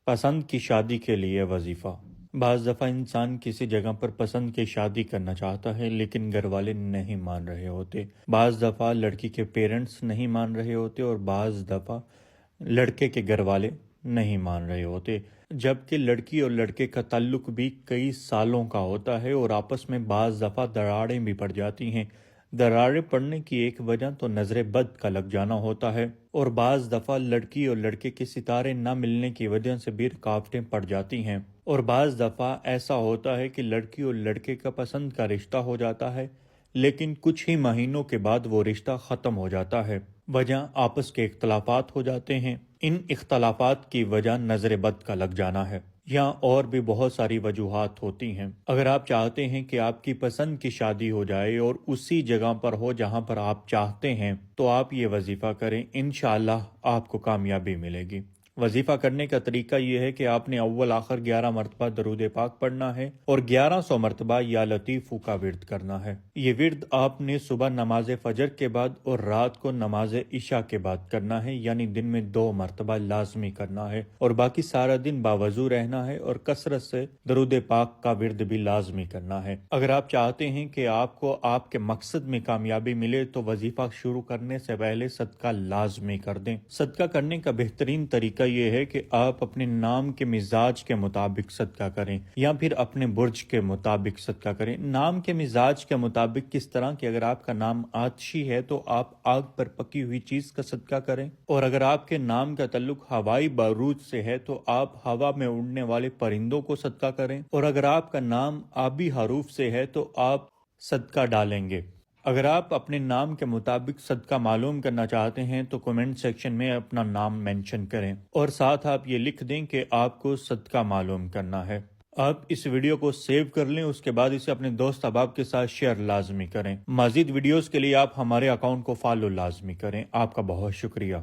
پسند کی شادی کے لیے وظیفہ۔ بعض دفعہ انسان کسی جگہ پر پسند کی شادی کرنا چاہتا ہے لیکن گھر والے نہیں مان رہے ہوتے۔ بعض دفعہ لڑکی کے پیرنٹس نہیں مان رہے ہوتے اور بعض دفعہ لڑکے کے گھر والے نہیں مان رہے ہوتے، جبکہ لڑکی اور لڑکے کا تعلق بھی کئی سالوں کا ہوتا ہے اور آپس میں بعض دفعہ دراڑیں بھی پڑ جاتی ہیں۔ دراڑیں پڑنے کی ایک وجہ تو نظر بد کا لگ جانا ہوتا ہے، اور بعض دفعہ لڑکی اور لڑکے کے ستارے نہ ملنے کی وجہ سے بھی رکاوٹیں پڑ جاتی ہیں، اور بعض دفعہ ایسا ہوتا ہے کہ لڑکی اور لڑکے کا پسند کا رشتہ ہو جاتا ہے لیکن کچھ ہی مہینوں کے بعد وہ رشتہ ختم ہو جاتا ہے۔ وجہ آپس کے اختلافات ہو جاتے ہیں۔ ان اختلافات کی وجہ نظر بد کا لگ جانا ہے۔ یہاں اور بھی بہت ساری وجوہات ہوتی ہیں۔ اگر آپ چاہتے ہیں کہ آپ کی پسند کی شادی ہو جائے اور اسی جگہ پر ہو جہاں پر آپ چاہتے ہیں تو آپ یہ وظیفہ کریں، انشاءاللہ آپ کو کامیابی ملے گی۔ وظیفہ کرنے کا طریقہ یہ ہے کہ آپ نے اول آخر 11 مرتبہ درود پاک پڑھنا ہے اور 1100 مرتبہ یا لطیفو کا ورد کرنا ہے۔ یہ ورد آپ نے صبح نماز فجر کے بعد اور رات کو نماز عشاء کے بعد کرنا ہے، یعنی دن میں 2 مرتبہ لازمی کرنا ہے، اور باقی سارا دن باوضو رہنا ہے اور کثرت سے درود پاک کا ورد بھی لازمی کرنا ہے۔ اگر آپ چاہتے ہیں کہ آپ کو آپ کے مقصد میں کامیابی ملے تو وظیفہ شروع کرنے سے پہلے صدقہ لازمی کر دیں۔ صدقہ کرنے کا بہترین طریقہ یہ ہے کہ آپ اپنے نام کے مزاج کے مطابق صدقہ کریں یا پھر اپنے برج کے مطابق صدقہ کریں۔ نام کے مزاج کے مطابق کس طرح کہ اگر آپ کا نام آتشی ہے تو آپ آگ پر پکی ہوئی چیز کا صدقہ کریں، اور اگر آپ کے نام کا تعلق ہوائی باروج سے ہے تو آپ ہوا میں اڑنے والے پرندوں کو صدقہ کریں، اور اگر آپ کا نام آبی حروف سے ہے تو آپ صدقہ ڈالیں گے۔ اگر آپ اپنے نام کے مطابق صدقہ معلوم کرنا چاہتے ہیں تو کمنٹ سیکشن میں اپنا نام مینشن کریں اور ساتھ آپ یہ لکھ دیں کہ آپ کو صدقہ معلوم کرنا ہے۔ آپ اس ویڈیو کو سیو کر لیں، اس کے بعد اسے اپنے دوست احباب کے ساتھ شیئر لازمی کریں۔ مزید ویڈیوز کے لیے آپ ہمارے اکاؤنٹ کو فالو لازمی کریں۔ آپ کا بہت شکریہ۔